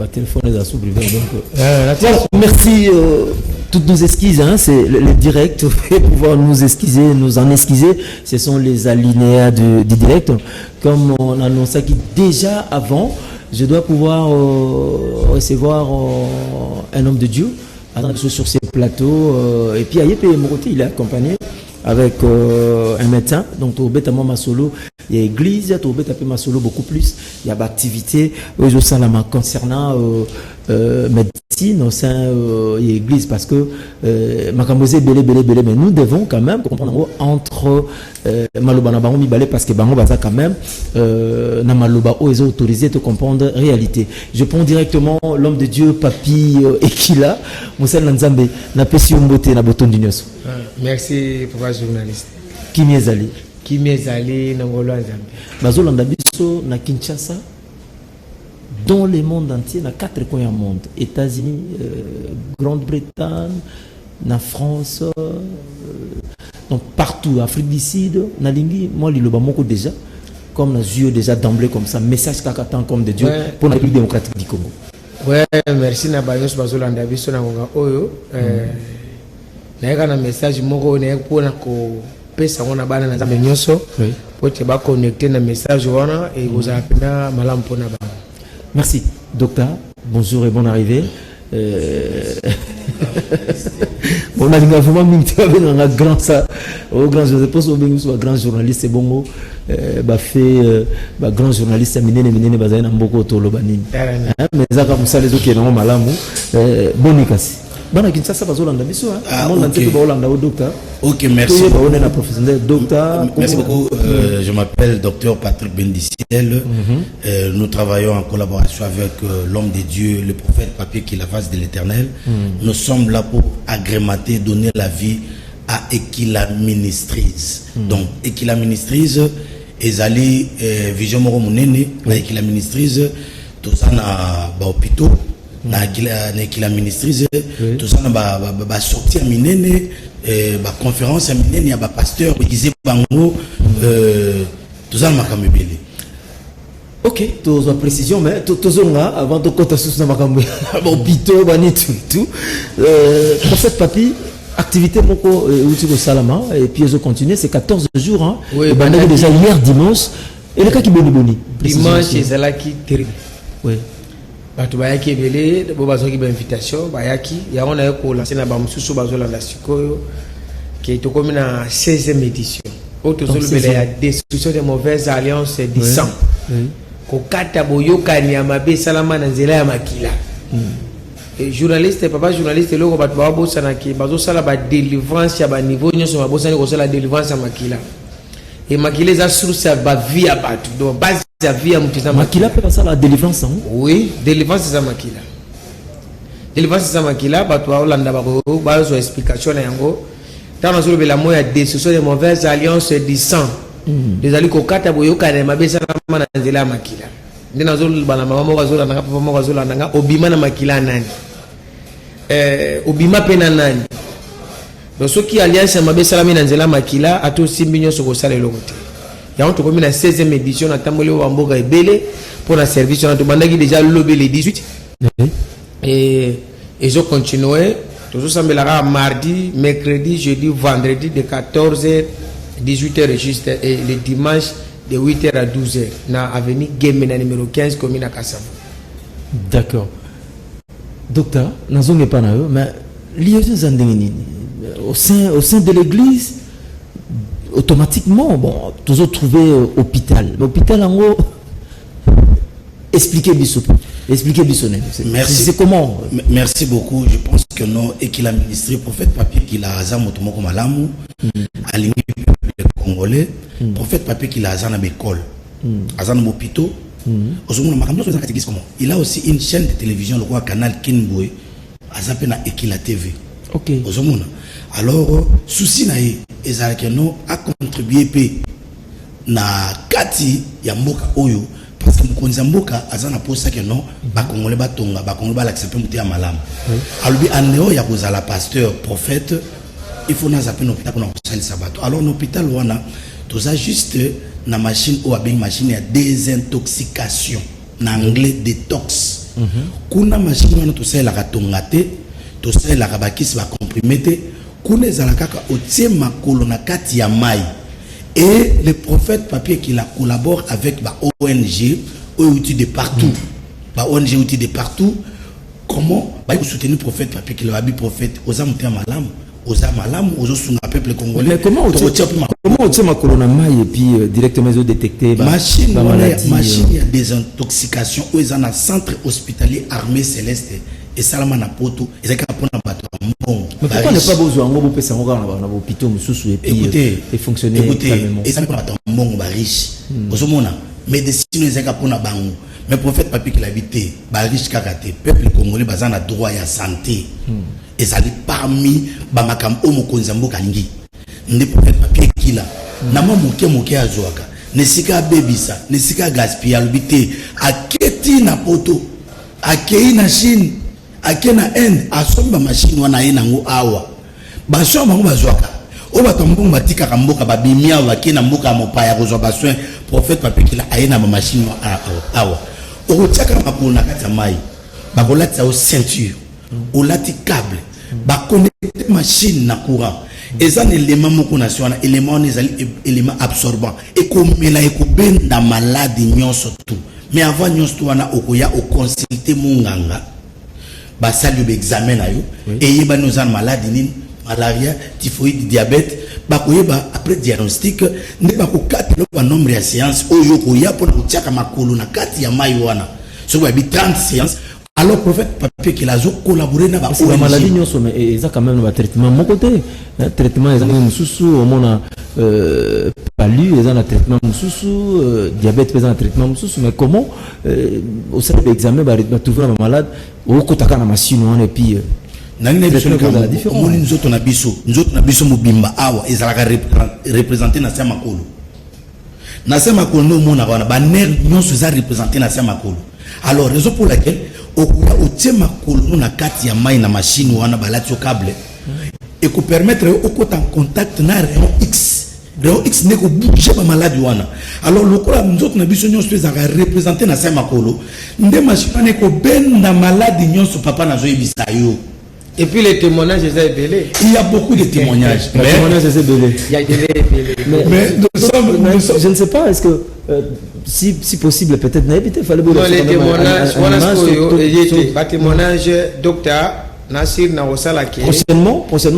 téléphone est à sous-privé. Merci. Toutes nos excuses, hein, c'est le direct. Pour pouvoir nous excuser, nous en excuser, ce sont les alinéas du direct. Comme on annonçait que déjà avant, je dois pouvoir recevoir un homme de Dieu sur ces plateaux. Et puis, il est accompagné avec un médecin. Donc, au Bétamo Masolo, il y a église, au Bétamo Masolo beaucoup plus. Il y a d'activités concernant médecine au sein de l'église parce que Makamboze belé, mais nous devons quand même comprendre entre Maloba na bango mibale parce que bango baza quand même na Maloba o est autorisé de comprendre la réalité. Je prends directement l'homme de Dieu Papi Ekila Moussa Nzambe na pesi mbote na botondi nyoso. Merci papa journaliste. Kimi ezali na ngolo Nzambe. Bazolanda biso na Kinshasa. Dans le monde entier, dans 4 coins du monde, États-Unis, Grande-Bretagne, la France, donc partout, Afrique du Sud, Nalingi, moi, je le déjà, comme nos yeux déjà d'emblée comme ça, message qu'attend comme de Dieu pour la République démocratique du Congo. Ouais, merci Nabayos Bazolanda Biso Nangonga Oyo. Un message moko ne pour na ko pesa wana bana na zambe nyoso pour te ba connecter na message wana et vous apena malam pona ba. Merci, docteur. Bonjour et bonne arrivée. On a vraiment mis un grand ça, au grand grand journaliste, c'est bon. Grand journaliste, mais ça comme ça les autres qui sont malades. Bon ok, merci. Merci beaucoup. Je m'appelle Dr Patrick Bendiciel. Nous travaillons en collaboration avec l'homme de Dieu, le prophète Papier qui est la face de l'Éternel. Nous sommes là pour agrémenter, donner la vie à Ekila Ministries. Donc, Ekila Ministries, Ezali Vision Moro Munene, Ekila Ministries, tout ça na hôpitaux. Na Ekila Ministries, tout ça na sortir minene, conférence minene, ya pasteur, Izé Bango, tout ça na makamubeli. Ok, tous en précision, mais tous avant de compter sur ce makamubeli, hôpitaux, bani tout. Prophète Papi, activité moko outil Salama et puis ils ont continué, c'est 14 jours hein. Oui, et ben déjà hier dimanche et le cas qui boni. Dimanche c'est là qui terrible. Oui. Batu bayaki belé bo bazoki ba invitation bayaki ya on a ko lancer na ba mususu bazolanda sikoyo qui est comme na 16e édition auto solo belé ya destruction des mauvaises alliances du sang ko kata boyokani ya mabe salama na nzela ya makila et journaliste papa journaliste loko batu ba bosana ki bazosala ba délivrance ya ba niveau nyoso ba bosana ko sala délivrance ya makila et makila za source ya ba vie ya batu donc base ya vie ya mutisa makila peut passer la délivrance hein? Oui, délivrance c'est ça makila. Délivrance c'est ça makila batu olanda ba ko ba so explication na yango tant na zolo la moya destruction des mauvaises alliances du sang. Des ali ko kata boyoka na mabesa na nzela makila. Ndina zolo bana mama mo kazola na papa mo kazola na obima na makila nani. Obima pena nani. Donc ce qui alliance ya mabesa na nzela makila ato simbinyo soko sala lokote. Il y a un la 16e édition à Tambole Wamboga et Belé pour la service. On a déjà lobé les 18. Et je continue. Tout ça me mardi, mercredi, jeudi, vendredi de 14h, 18h juste et le dimanche de 8h à 12h. Dans l'avenue Gemena numéro 15, commune à Kassavou. D'accord. Docteur, nous sommes pas là, mais au sein de l'église, automatiquement, bon, toujours trouver hôpital. L'hôpital en haut, expliquez Bissot. Merci. C'est comment? Merci beaucoup. Je pense que non, et qu'il a ministré prophète Papier qu'il a azam otomoko malamu, aligné le Congolais, prophète Papier qu'il a azam à l'école, azam hôpital. Il a aussi une chaîne de télévision, le roi canal Kinboé, azam na Ekila TV. Ok. Alors, souci nae ezalakeno a contribué na kati ya mboka oyo parce que mukonza mboka azana posa que non ba congolais batonga ba congolais ba l'accepter muté ya malamu. Alobi aneo ya kozala pasteur prophète il faut na zaper hôpital pour na kusali sabato. Alors l'hôpital wana toza juste na machine ou abeng machine ya désintoxication na anglais détox. kuna machine wana to sala ka tongate to sala ka bakisi ba comprimé kuna ezala kaka otie makolo na kati ya mai. Et le prophète papier qui la collabore avec ba ONG outils de partout. Ba ONG outils de partout. Comment ba soutenir le prophète papier qui la bi prophète aux âmes malam, aux âmes malam, aux autres peuple congolais. Mais comment on tient ma colonne mai et puis directement ils ont détecté machine il y a des intoxications où ils ont un centre hospitalier armée céleste et salama na poto et ça pour na bato mbongo. Mais pourquoi ne pas besoin ngo pesa ngo na hôpital mususu et puis et fonctionner calmement. Et ça pour bato mbongo ba riche. Ozomona médecine ezaka pour na bango. Mais prophète papi qui l'habité ba riche kakate peuple congolais bazana droit ya santé. Et ça dit parmi ba makambo mokonza mboka lingi. Ndi prophète papi qui là na moke azwaka. Nesika bebisa, nesika gaspiller l'habité aketi na poto. Akei na Chine akena Inde asomba machine wana ina ngo awa basoma ngo bazwaka o batombo batika kamboka babimia bakena mboka mopaya kozwa baswe prophète papi kila aina ma machine awa o tsaka makolo na kati ya mai bakolata o ceinture o lati câble ba connecter machine na courant eza ne élément moko national élément nezali élément absorbant et komela ekobenda maladi nyonso tout. Mais avant nyonso wana okoya o consulter munganga ba salu examen na yo et yeba nous en maladie ni malaria typhoïde diabète ba koyeba après diagnostic ne ba ko katelo ba nombre ya séance oyo koya pour ko tiaka makolo na kati ya mai wana so ba bi 30 séances. Alors prophète papier qui a collaboré na ba la maladie nyonso mais ils ont quand même un traitement mon côté traitement ils ont mususu au mona palu ils ont un traitement mususu diabète ils ont un traitement mususu mais comment au sein de l'examen ba trouver un malade au kotaka na machine on et puis nangina biso la différence nous autres na biso mobimba awa ezalaka représenter na sa makolo no mona wana ba nerf nyonso za représenter na sa makolo. Alors raison pour laquelle okuya otiema makolo na kati ya mai na machine wana balati câble et ko permettre okota en contact na rayon X ne ko bouger ba malade wana. Alors lokola nzoto na biso nyonso ezaka représenter na sa makolo nde machine ne ko benda malade nyonso papa na zo yebisa yo. Et puis les témoignages ils sont belés. Il y a beaucoup de témoignages. Les témoignages ils sont belés. Il y a des mais je ne sais pas est-ce que si possible peut-être il fallait les témoignages les témoignages docteur Nasir na osala ke prochainement parce que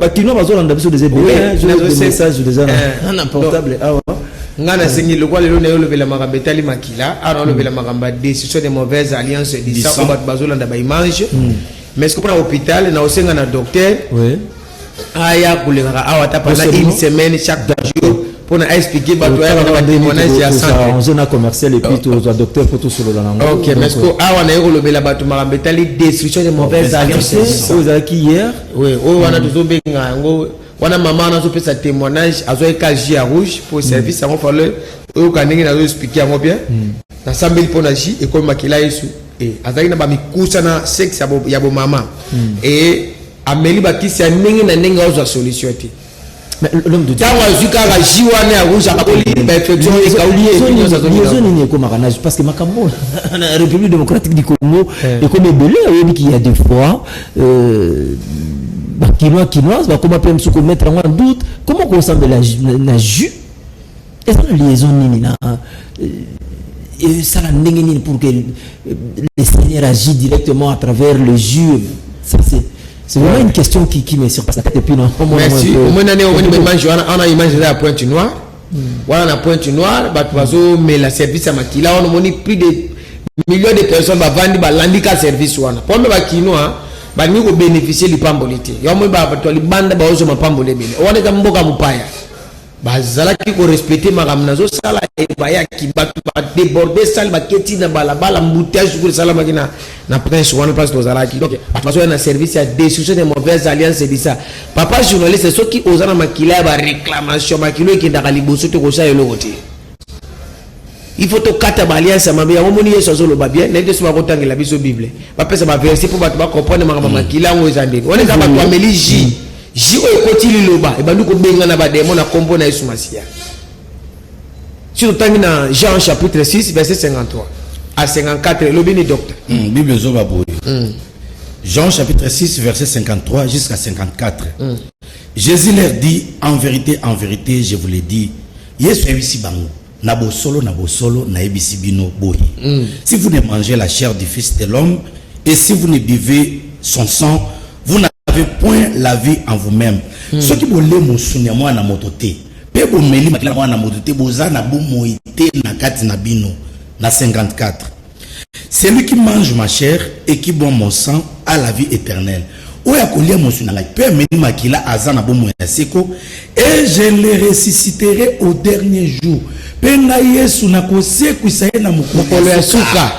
bakino bazolanda biso des messages déjà na portable ngana sengi lokwa lelo na yo lobela makambo etali makila ana lobela makambo décision de mauvaise alliance dit ça on va bazolanda ba image. Mais est-ce que pour l'hôpital, on a aussi un docteur aya kulera awata pendant une semaine chaque jour pour nous expliquer bah toi on a témoignage à santé on a commercial et puis tout docteur pour tout sur le langue. OK mais est-ce que awa na yo lobela bato marambetali destruction de mauvaises alliances vous avez qui hier oui on a toujours benga ngo wana maman na zo pesa témoignage azo ekaji à rouge pour service ça va falloir au kaningi na zo expliquer ngo bien na 100,000 pour na ji et comme makila yesu et azali na ba mikusa na sexe ya bo mama et ameli bakisi ya ndenge na ndenge ozo solution te. Mais l'homme de Dieu tawa zuka ga jiwa ne rouge akapoli perfection et kaulier ils ont ni comme aranage parce que makambo la République démocratique du Congo et comme belé il y a des fois quinoise va comment peut se mettre en doute comment qu'on semble la jus et ça la liaison ni na et ça la ndenge pour que le Seigneur agit directement à travers le jus. Ça c'est vraiment une question qui me surpasse la tête et puis non. Merci. Au moins on a image la pointe noire. Voilà la pointe noire, bah tu mais la service à makila on moni plus de millions de personnes va vendre ba landika service wana. Pombe ba kinoa ba ni ko bénéficier li pambolité. Yo mo ba to li banda ba ozo mapambole bele. On est mboka mupaya. Bazala qui ko respecter makamna zo sala e baya ki batu ba déborder sale ba keti na balabala mbouteage pour sala makina na prince one place dozala ki donc parce que na service à destruction de mauvaises alliances c'est ça papa journaliste ceux qui osana makila ba réclamation makilo ki ndaka liboso to ko sa yelo côté il faut to kata ba alliance mabe ya momoni yeso zo lo ba bien nende so ba kotangela biso bible ba pesa ba verset pour ba comprendre makila ngo ezandeni on est ka ba to ameli ji o koti liloba e bandu ko benga na ba démon na kombo na Yesu Masia. Sur le temps dans Jean chapitre 6 verset 53. à 54 le bien docteur Bible zoba boy Jean chapitre 6 verset 53 jusqu'à 54 Jésus leur dit en vérité je vous l'ai dit Yesu ebisi bango na bosolo na ebisi bino boy si vous ne mangez la chair du fils de l'homme et si vous ne buvez son sang vous n'avez point la vie en vous-même ceux qui bolé mosuni ya mwana moto te pe bomeli makila mwana moto te boza na bomoi te na kati na bino na 54 celui qui mange ma chair et qui boit mon sang a la vie éternelle oya kolia mosuni ngai pe meli makila azana bomoi ya seko et je le ressusciterai au dernier jour pe na Yesu na kosekwisa ye na mokolo ya suka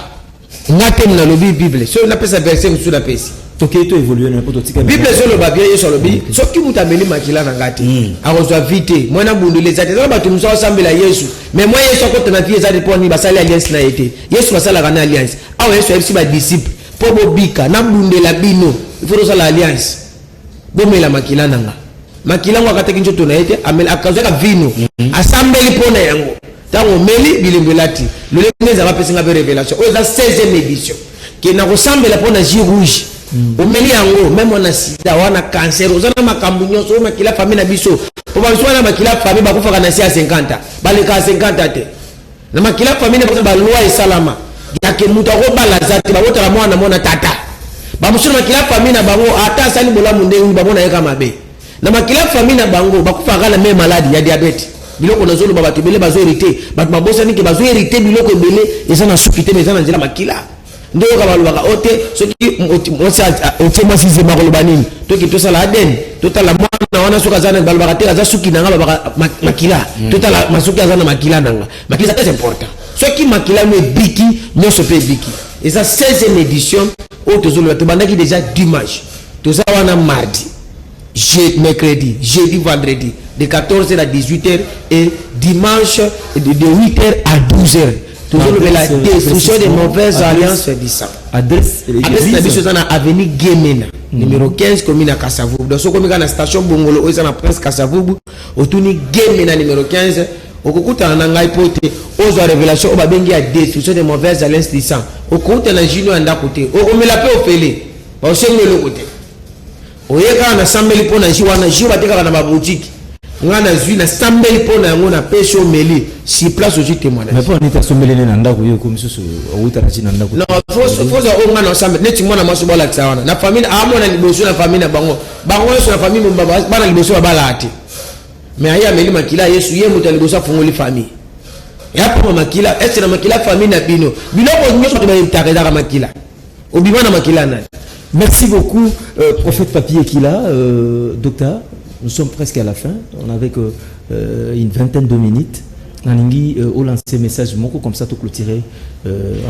ngate na lobi Bible so na pesa verset sur la pesi toke to évoluer na poto tika Bible so lo ba bien Yesu lobi so ki mutameli makila na ngate arozwa vite mwana bundu les ate ba tu musa osambela Yesu mais moi Yesu ko tena vie za deponi basali alliance na yete Yesu basala kana alliance awo Yesu ebisi ba disciple po bobika na bundela bino il faut sala alliance bomela makila nanga makila ngo akateki njoto na yete amel akazoka vino asambeli pona yango tango meli bilembelati le lengeza ba pesinga be révélation o za 16e édition qui na ressemble pona ji rouge o meli yango même on a sida wana cancer ozana makambu nyonso makila famille na biso po ba biso na makila famille ba kufa kana si à 50 baleka 50 te na makila famille ba loi et salama yake mutu ko balazati ba botala mwana mona tata ba musu makila famille na bango ata sali bolamu ndengi ba mona yeka mabe na makila famille na bango ba kufa kana même maladie ya diabète biloko nazolo ba bato bele bazo hérité bato mabosa niki bazo hérité biloko ebele eza na sukité mais eza na nzela makila ndo ka balobaka ote soki otiema size makoloba nini toki tosala aden totala mwana wana soki aza na balobaka te aza suki nanga babaka makila totala masuki aza na makila nanga makila c'est important soki makila no ebiki nyonso mpe ebiki eza 16e édition oyo tozoloba tobandaki déjà dimanche toza wana mardi mercredi, jeudi, vendredi, de 14h à 18h et dimanche de 8h à 12h. Toujours la destruction des mauvaises alliances du sang. Adresse la avenue Gemena, numéro 15, commune à Kassavoubou. Dans ce commune, la station Bongolo, on a prince Kassavoubou, au tourni Gemena, numéro 15. Au cours de la hypothèse, aux révélations, on va bien la destruction des mauvaises alliances du sang. Au cours de la Gino, on a côté. On met la paix au félé. On sait le côté. Oyeka na sambeli pona jiwana jiwa teka na maboutique ngana zui na sambeli pona yango na peso meli si place oji témoignage mais pour nita sombeli na ndako yo comme susu outa na china ndako non faut ngana sambeli neti mwana maso bala tsawana na famille amona liboso na famille na bango so na famille mbaba bana liboso bala ati mais aya meli makila Yesu ye muta liboso fungoli famille ya pa makila est na makila famille na bino biloko nyoso to ba intakeza makila obimana makila na. Merci beaucoup, prophète Papier Kila, docteur. Nous sommes presque à la fin. On avait une vingtaine de minutes. Naningi, au lancer message, comme ça, tout clôturer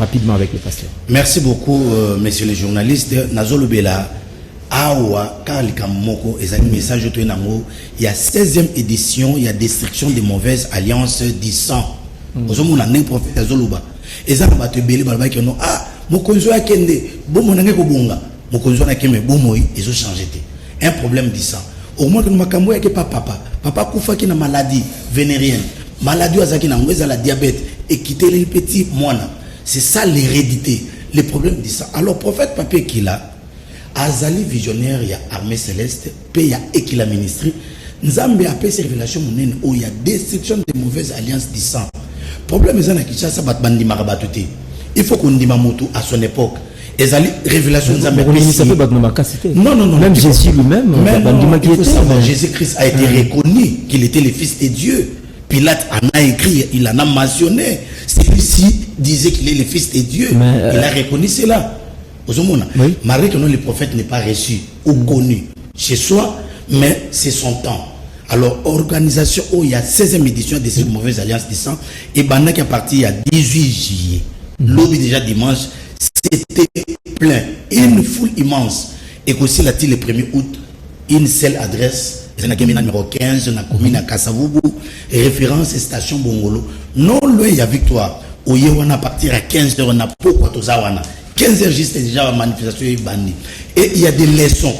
rapidement avec le pasteur. Merci beaucoup, messieurs les journalistes. Nazolo Bela, Awa, Karlika Moko, et un message de Tenango. Il y a 16e édition, il y a destruction des mauvaises alliances du sang. Vous avez un prophète Nazoloba. Et ça, on va te béler, ah, Mokonzo Akende, bon, mon angé Kobonga. Mokonzo na keme bomoi ils ont changé un problème du sang au moins que makambo yake papa kufa ki na maladie vénérienne maladie azaki na ngweza la diabète et quitter les petits moina c'est ça l'hérédité les problèmes du sang alors prophète Papier Kila azali visionnaire ya armée céleste pe ya ekila ministry nzambe apé ces révélations monene où il y a destruction des mauvaises alliances du sang problème ezana Kinshasa bat bandi marabatuté il faut qu'on dise moto à son époque. Et la révélation de non, même Jésus lui-même, Jésus-Christ a été reconnu qu'il était le Fils de Dieu. Pilate en a écrit, il en a mentionné. Celui-ci disait qu'il est le Fils de Dieu. Il a reconnu cela. Malgré que le prophète n'est pas reçu ou connu chez soi, mais c'est son temps. Alors, organisation où il y a 16e édition de cette mauvaise alliance du sang, et Banda qui est parti il y a 18 juillet. Lobby déjà dimanche. C'était plein, une foule immense. Et aussi, le 1er août, une seule adresse, numéro 15, na commune à Kassavoubou, référence station Bongolo. Non, loin, il y a victoire. Au Yewana partir à 15h, on a pourquoi tout ça, 15h juste déjà la manifestation est bannie. Et il y a des leçons.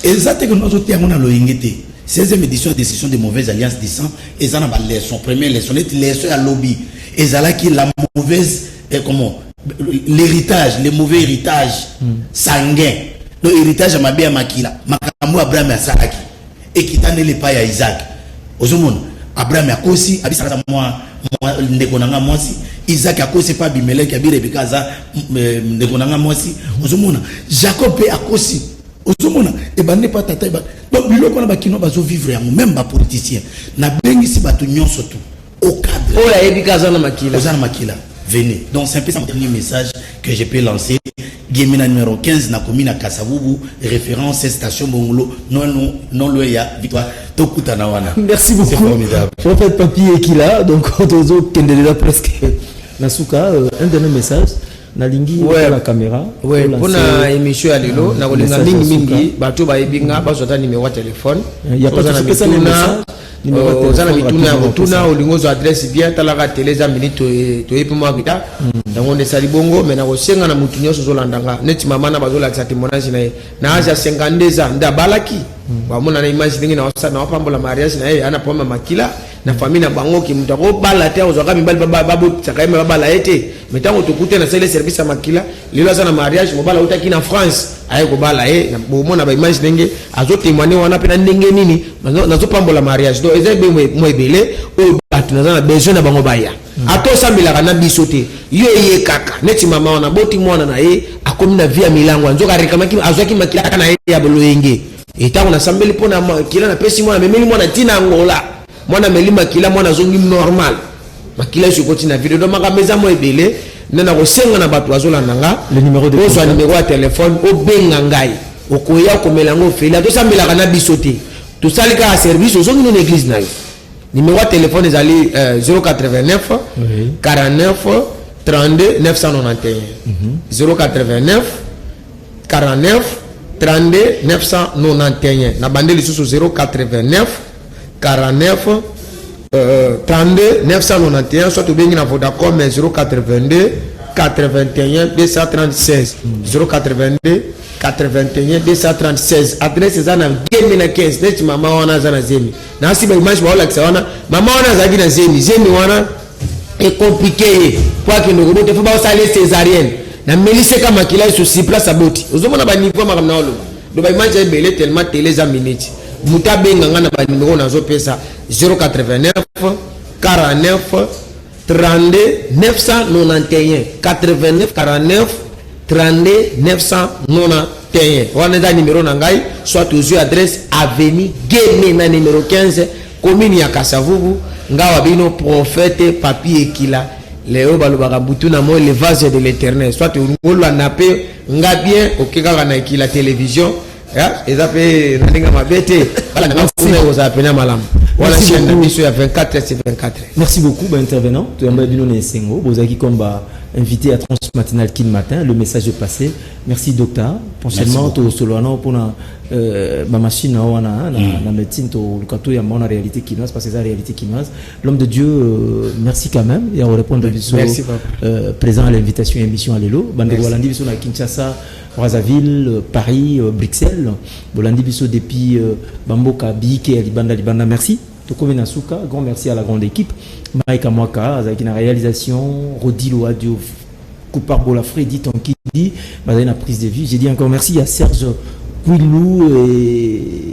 Et ça, c'est que nous autres, on a le 16e édition de décision des mauvaises alliances du sang, et ça, on a des leçons. Première leçon, leçon à lobby. Et ça, là, qui est la mauvaise. Et comment l'héritage, le mauvais héritage sanguin. L'héritage à Mabé Makila, Makamou Abraham Salaki, et qui t'a n'est pas à Isaac. Ozomon, Abraham Akosi, Abisaka moi, Ndekonanga Mosi, Isaac Akosi, pas Bimelek, Abi Rebecca, Ndekonanga Mosi, Ozomona, Jacob Akosi, Ozomona, et ben n'est pas tata. Donc, le qu'on a qui n'a pas vivre, même pas politicien, n'a bien ici, batunion surtout, au cadre. Oh, la Ebikazana Makila. Makila. Venez. Donc c'est un peu ça mon dernier message que je peux lancer. Guémina numéro 15 na commune à Kasavubu, référence station Bongolo, non loya victoire Tokuta Nawana. Merci beaucoup. C'est formidable. Prophète Papier qui là, donc Otozo Kendela presque Nasuka, un dernier message. Nalingi la caméra. Ouais, pour la émission à l'élo, na kolinga mingi bato ba ebinga ba sota numéro de téléphone. Il y a pas de message. Ozana mituna otuna olingozo adresse bien talaka teleza minute to epimo kita dango ne sali bongo mena ko senga na mutu nyoso zolandanga neti mama na bazola kisa témoignage na aja 52 ans nda balaki ba mona na image ndingi na wasa na pambola mariage na ana poma makila na famille na bango ki mutako bala te ozoka mibali babo tsakaime babala ete metango tukute na sele service ya makila lelo sana mariage mobala utaki na France aye ko bala na bomona ba image ndenge azo témoigner wana pena ndenge nini nazo pambola mariage do ezebe mo ebele o batu na besoin na bango baya ato sambila kana bisote yo ye kaka neti mama wana boti mwana na ye akomi na via milango nzoka rekamaki azwaki makila kana ye ya boloyenge etango na sambeli pona makila na pesi mwana memeli mwana tina ngola mwana melima kila mwana zongi normal makila je continue na video do makameza mo ebele nana ko senga na bato azolanda nga le numéro de numéro de téléphone o benga ngai okoya ko melango fela to sambela kana bisote to salika service ozongi na église na yo numéro de téléphone ezali 089 49 32 991 089 49 32 991 na bandeli susu 089 49 32 991 soit bien na Vodacom 082 81 236 082 81 236 adresse za na game na 15 net mama wana za na zemi na si ba image ba wala wana mama wana za na zemi wana est compliqué kwa kindogo bote fa ba sale césarienne na melise kama kila souci place aboti ozomona ba niveau makam na olo do ba image ebele tellement télé za minute mutabenga ngana ba numéro nazo pesa 089 49 32 991 89 49 32 991 wana da numéro na ngai soit toujours adresse avenue Guémé na numéro 15 commune ya Kasavubu ngawa bino prophète Papier Kila leo balobaka butu na mo le vase de l'éternel soit ngolo na pe ngabien okeka na Kila télévision ya ezape nalinga mabete bala na kuna ozapena malamu wala chaîne biso ya 24/24. Merci beaucoup intervenant to yamba bino na sengo bozaki komba invité à Transmatinal Kin matin le message est passé. Merci docteur potentiellement to soloana pour na ma machine wana na médecine to lukato ya mona réalité kinoise parce que c'est la réalité kinoise. L'homme de Dieu merci quand même et on répond de présent à l'invitation émission Allélo bande walandi biso na Kinshasa Brazzaville, Paris, Bruxelles. Bolandi biso depuis Bamboka, Bike, Libanda. Merci. Tokome Nasuka, grand merci à la grande équipe. Maïka Mwaka, avec la réalisation, Rodilo Adio, Coupar Bola, Freddy Tankidi, la prise de vue. J'ai dit encore merci à Serge Quillou et